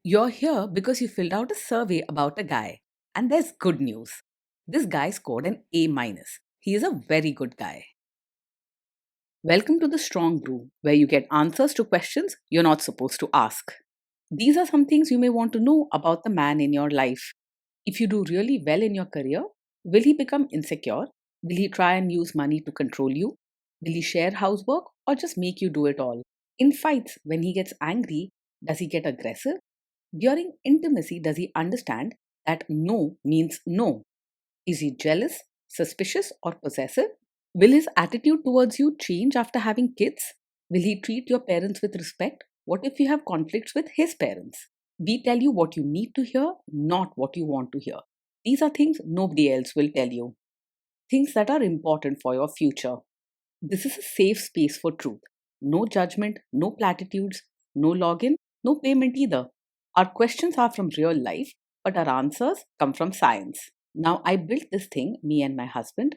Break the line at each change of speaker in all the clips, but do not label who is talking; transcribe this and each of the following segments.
You're here because you filled out a survey about a guy. And there's good news. This guy scored an A minus. He is a very good guy. Welcome to the Strong Brew, where you get answers to questions you're not supposed to ask. These are some things you may want to know about the man in your life. If you do really well in your career, will he become insecure? Will he try and use money to control you? Will he share housework or just make you do it all? In fights, when he gets angry, does he get aggressive? During intimacy, does he understand that no means no? Is he jealous, suspicious, or possessive? Will his attitude towards you change after having kids? Will he treat your parents with respect? What if you have conflicts with his parents? We tell you what you need to hear, not what you want to hear. These are things nobody else will tell you. Things that are important for your future. This is a safe space for truth. No judgment, no platitudes, no login, no payment either. Our questions are from real life, but our answers come from science. Now, I built this thing, me and my husband,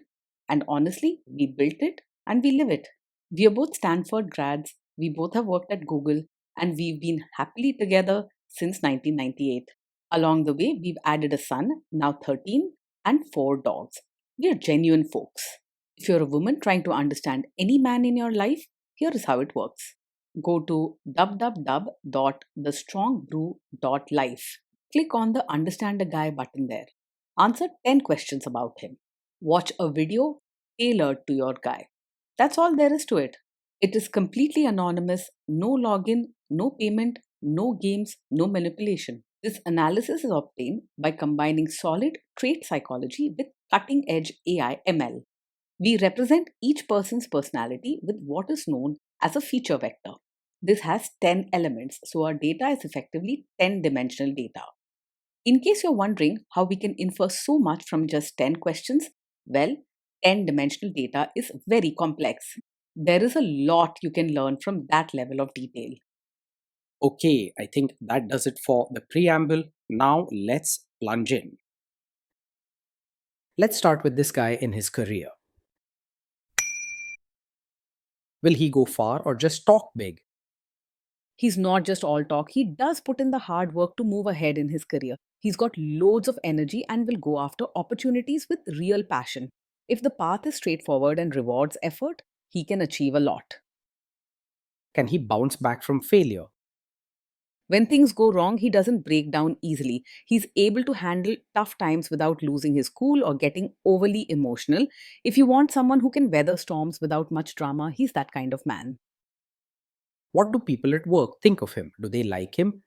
and honestly, we built it and we live it. We are both Stanford grads, we both have worked at Google, and we've been happily together since 1998. Along the way, we've added a son, now 13, and 4 dogs. We are genuine folks. If you're a woman trying to understand any man in your life, here is how it works. Go to www.thestrongbrew.life. Click on the Understand a Guy button there. Answer 10 questions about him. Watch a video tailored to your guy. That's all there is to it. It is completely anonymous, no login, no payment, no games, no manipulation. This analysis is obtained by combining solid trait psychology with cutting edge AI ML. We represent each person's personality with what is known as a feature vector. This has 10 elements, so our data is effectively 10-dimensional data. In case you're wondering how we can infer so much from just 10 questions, well, 10-dimensional data is very complex. There is a lot you can learn from that level of detail.
Okay, I think that does it for the preamble. Now let's plunge in. Let's start with this guy in his career. Will he go far or just talk big?
He's not just all talk, he does put in the hard work to move ahead in his career. He's got loads of energy and will go after opportunities with real passion. If the path is straightforward and rewards effort, he can achieve a lot.
Can he bounce back from failure?
When things go wrong, he doesn't break down easily. He's able to handle tough times without losing his cool or getting overly emotional. If you want someone who can weather storms without much drama, he's that kind of man.
What do people at work think of him? Do they like him?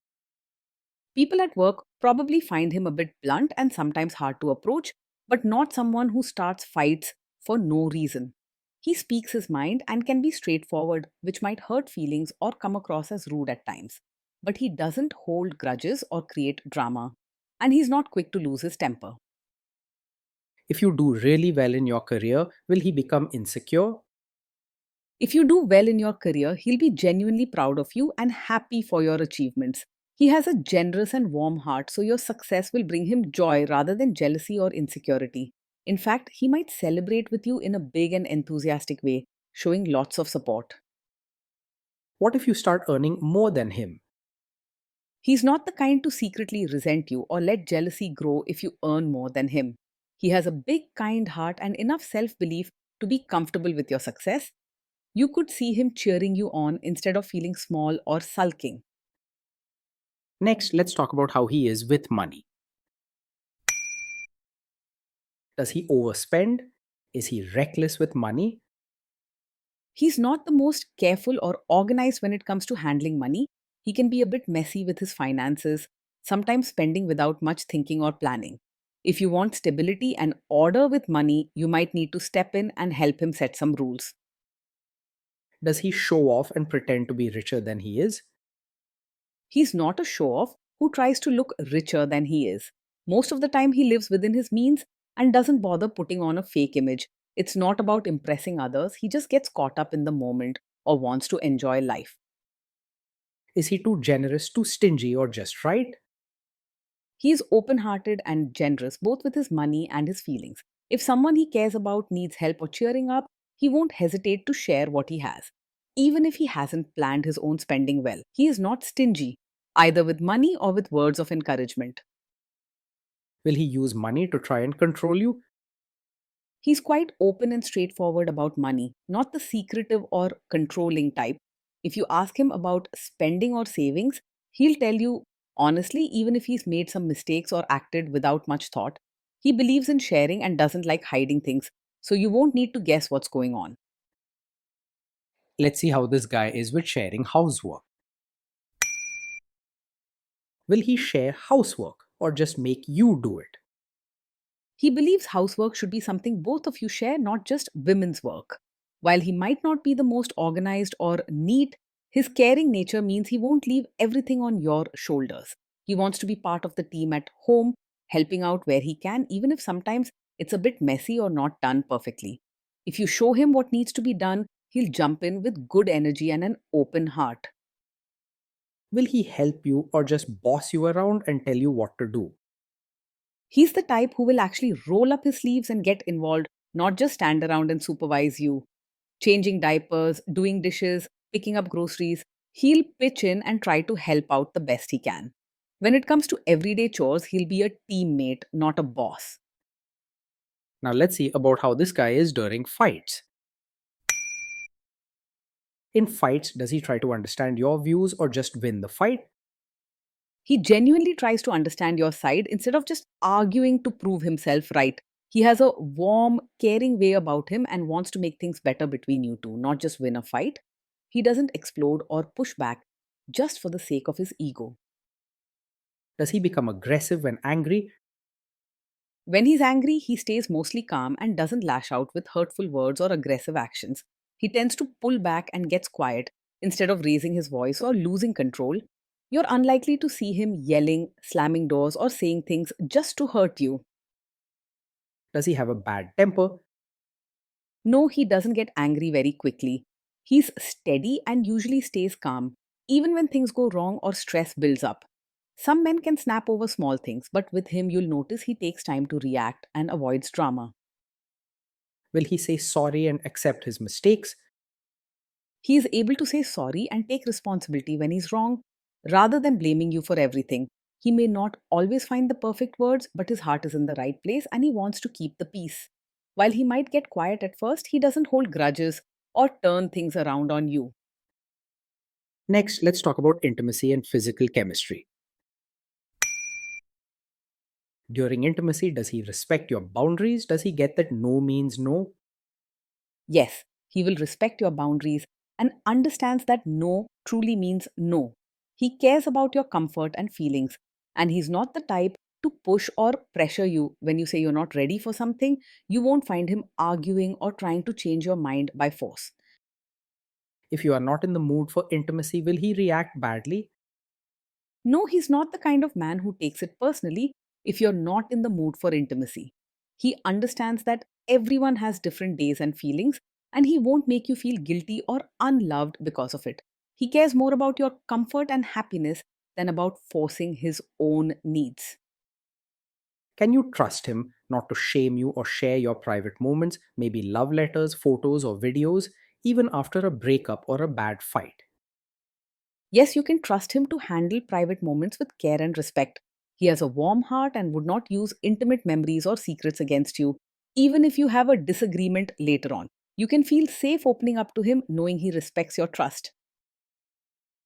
People at work probably find him a bit blunt and sometimes hard to approach, but not someone who starts fights for no reason. He speaks his mind and can be straightforward, which might hurt feelings or come across as rude at times. But he doesn't hold grudges or create drama. And he's not quick to lose his temper.
If you do really well in your career, will he become insecure?
If you do well in your career, he'll be genuinely proud of you and happy for your achievements. He has a generous and warm heart, so your success will bring him joy rather than jealousy or insecurity. In fact, he might celebrate with you in a big and enthusiastic way, showing lots of support.
What if you start earning more than him?
He's not the kind to secretly resent you or let jealousy grow if you earn more than him. He has a big, kind heart and enough self belief to be comfortable with your success. You could see him cheering you on instead of feeling small or sulking.
Next, let's talk about how he is with money. Does he overspend? Is he reckless with money?
He's not the most careful or organized when it comes to handling money. He can be a bit messy with his finances, sometimes spending without much thinking or planning. If you want stability and order with money, you might need to step in and help him set some rules.
Does he show off and pretend to be richer than he is?
He's not a show off who tries to look richer than he is. Most of the time, he lives within his means and doesn't bother putting on a fake image. It's not about impressing others, he just gets caught up in the moment or wants to enjoy life.
Is he too generous, too stingy, or just right?
He is open hearted and generous both with his money and his feelings. If someone he cares about needs help or cheering up, he won't hesitate to share what he has. Even if he hasn't planned his own spending well, he is not stingy. either with money or with words of encouragement.
Will he use money to try and control you?
He's quite open and straightforward about money, not the secretive or controlling type. If you ask him about spending or savings, he'll tell you honestly, even if he's made some mistakes or acted without much thought. He believes in sharing and doesn't like hiding things, so you won't need to guess what's going on.
Let's see how this guy is with sharing housework. Will he share housework or just make you do it?
He believes housework should be something both of you share, not just women's work. While he might not be the most organized or neat, his caring nature means he won't leave everything on your shoulders. He wants to be part of the team at home, helping out where he can, even if sometimes it's a bit messy or not done perfectly. If you show him what needs to be done, he'll jump in with good energy and an open heart.
Will he help you or just boss you around and tell you what to do?
He's the type who will actually roll up his sleeves and get involved, not just stand around and supervise you. Changing diapers, doing dishes, picking up groceries, he'll pitch in and try to help out the best he can. When it comes to everyday chores, he'll be a teammate, not a boss.
Now let's see about how this guy is during fights. In fights, does he try to understand your views or just win the fight?
He genuinely tries to understand your side instead of just arguing to prove himself right. He has a warm, caring way about him and wants to make things better between you two, not just win a fight. He doesn't explode or push back just for the sake of his ego.
Does he become aggressive when angry?
When he's angry, he stays mostly calm and doesn't lash out with hurtful words or aggressive actions. He tends to pull back and gets quiet instead of raising his voice or losing control. You're unlikely to see him yelling, slamming doors, or saying things just to hurt you.
Does he have a bad temper?
No, he doesn't get angry very quickly. He's steady and usually stays calm, even when things go wrong or stress builds up. Some men can snap over small things, but with him, you'll notice he takes time to react and avoids drama.
Will he say sorry and accept his mistakes?
He is able to say sorry and take responsibility when he's wrong, rather than blaming you for everything. He may not always find the perfect words, but his heart is in the right place and he wants to keep the peace. While he might get quiet at first, he doesn't hold grudges or turn things around on you.
Next, let's talk about intimacy and physical chemistry. During intimacy, does he respect your boundaries? Does he get that no means no?
Yes, he will respect your boundaries and understands that no truly means no. He cares about your comfort and feelings, and he's not the type to push or pressure you when you say you're not ready for something. You won't find him arguing or trying to change your mind by force.
If you are not in the mood for intimacy, will he react badly?
No, he's not the kind of man who takes it personally if you're not in the mood for intimacy. He understands that everyone has different days and feelings, and he won't make you feel guilty or unloved because of it. He cares more about your comfort and happiness than about forcing his own needs.
Can you trust him not to shame you or share your private moments, maybe love letters, photos, or videos, even after a breakup or a bad fight?
Yes, you can trust him to handle private moments with care and respect. He has a warm heart and would not use intimate memories or secrets against you, even if you have a disagreement later on. You can feel safe opening up to him knowing he respects your trust.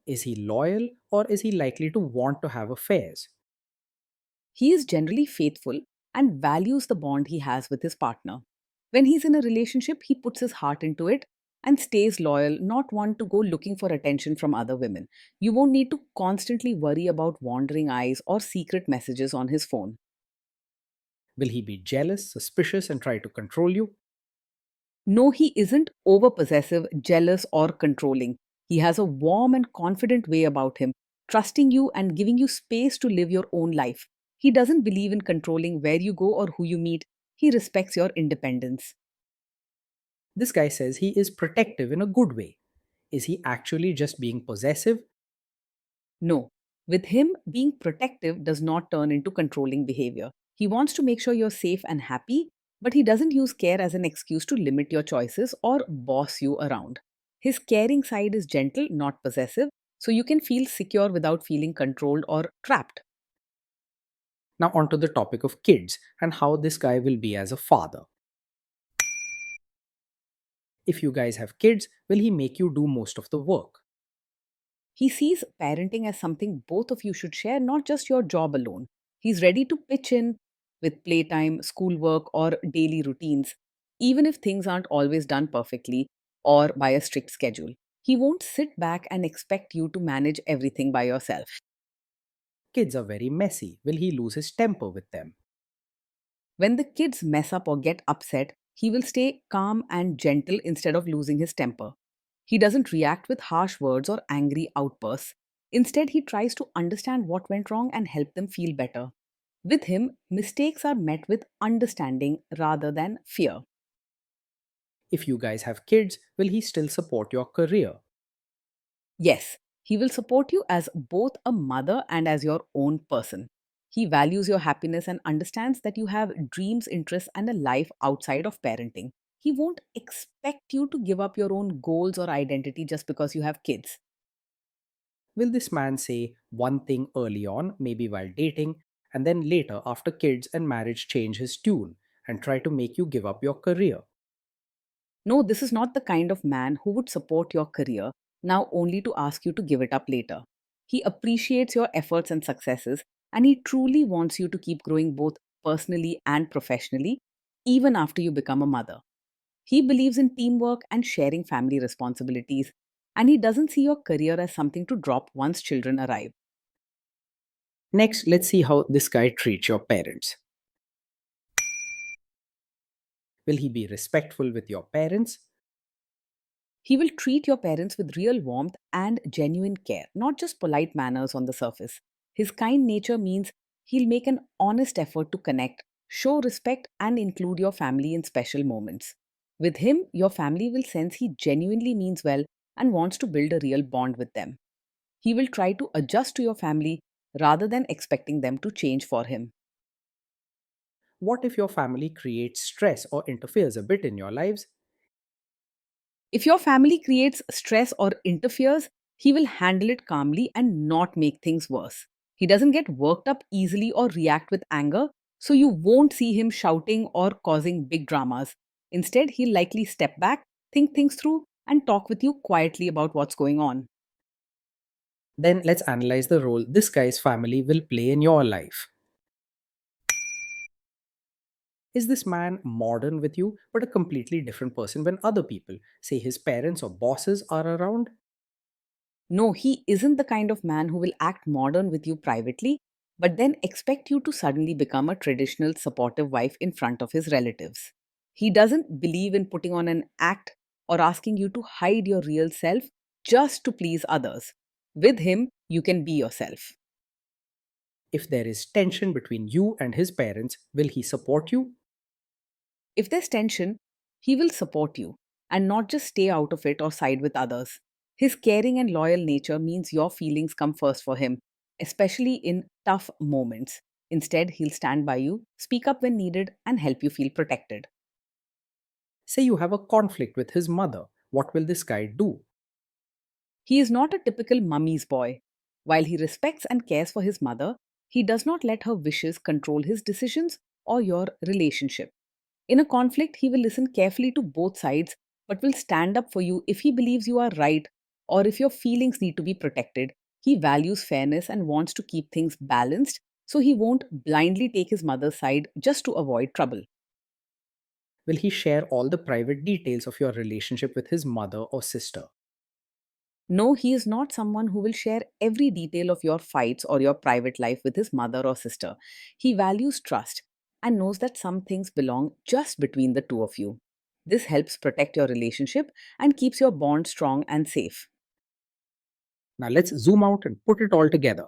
Is he loyal or is he likely to want to have affairs?
He is generally faithful and values the bond he has with his partner. When he's in a relationship, he puts his heart into it and stays loyal, not one to go looking for attention from other women. You won't need to constantly worry about wandering eyes or secret messages on his phone.
Will he be jealous, suspicious, and try to control you?
No, he isn't over possessive, jealous, or controlling. He has a warm and confident way about him, trusting you and giving you space to live your own life. He doesn't believe in controlling where you go or who you meet. He respects your independence.
This guy says he is protective in a good way. Is he actually just being possessive?
No, with him, being protective does not turn into controlling behavior. He wants to make sure you're safe and happy, but he doesn't use care as an excuse to limit your choices or boss you around. His caring side is gentle, not possessive, so you can feel secure without feeling controlled or trapped.
Now, onto the topic of kids and how this guy will be as a father. If you guys have kids, will he make you do most of the work?
He sees parenting as something both of you should share, not just your job alone. He's ready to pitch in with playtime, schoolwork, or daily routines, even if things aren't always done perfectly or by a strict schedule. He won't sit back and expect you to manage everything by yourself.
Kids are very messy. Will he lose his temper with them?
When the kids mess up or get upset, he will stay calm and gentle instead of losing his temper. He doesn't react with harsh words or angry outbursts. Instead, he tries to understand what went wrong and help them feel better. With him, mistakes are met with understanding rather than fear.
If you guys have kids, will he still support your career?
Yes, he will support you as both a mother and as your own person. He values your happiness and understands that you have dreams, interests, and a life outside of parenting. He won't expect you to give up your own goals or identity just because you have kids.
Will this man say one thing early on, maybe while dating, and then later, after kids and marriage, change his tune and try to make you give up your career?
No, this is not the kind of man who would support your career now only to ask you to give it up later. He appreciates your efforts and successes, and he truly wants you to keep growing both personally and professionally, even after you become a mother. He believes in teamwork and sharing family responsibilities, and he doesn't see your career as something to drop once children arrive.
Next, let's see how this guy treats your parents. Will he be respectful with your parents?
He will treat your parents with real warmth and genuine care, not just polite manners on the surface. His kind nature means he'll make an honest effort to connect, show respect, and include your family in special moments. With him, your family will sense he genuinely means well and wants to build a real bond with them. He will try to adjust to your family rather than expecting them to change for him.
What if your family creates stress or interferes a bit in your lives?
If your family creates stress or interferes, he will handle it calmly and not make things worse. He doesn't get worked up easily or react with anger, so you won't see him shouting or causing big dramas. Instead, he'll likely step back, think things through, and talk with you quietly about what's going on.
Then let's analyze the role this guy's family will play in your life. Is this man modern with you, but a completely different person when other people, say his parents or bosses, are around?
No, he isn't the kind of man who will act modern with you privately, but then expect you to suddenly become a traditional supportive wife in front of his relatives. He doesn't believe in putting on an act or asking you to hide your real self just to please others. With him, you can be yourself.
If there is tension between you and his parents, will he support you?
If there's tension, he will support you and not just stay out of it or side with others. His caring and loyal nature means your feelings come first for him, especially in tough moments. Instead, he'll stand by you, speak up when needed, and help you feel protected.
Say you have a conflict with his mother, what will this guy do?
He is not a typical mummy's boy. While he respects and cares for his mother, he does not let her wishes control his decisions or your relationship. In a conflict, he will listen carefully to both sides but will stand up for you if he believes you are right or if your feelings need to be protected. He values fairness and wants to keep things balanced, so he won't blindly take his mother's side just to avoid trouble.
Will he share all the private details of your relationship with his mother or sister?
No, he is not someone who will share every detail of your fights or your private life with his mother or sister. He values trust and knows that some things belong just between the two of you. This helps protect your relationship and keeps your bond strong and safe.
Now let's zoom out and put it all together.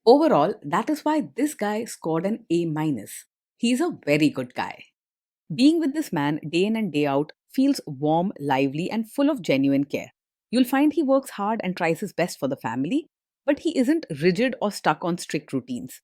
Overall, that is why this guy scored an A minus. He's a very good guy. Being with this man day in and day out feels warm, lively, and full of genuine care. You'll find he works hard and tries his best for the family, but he isn't rigid or stuck on strict routines.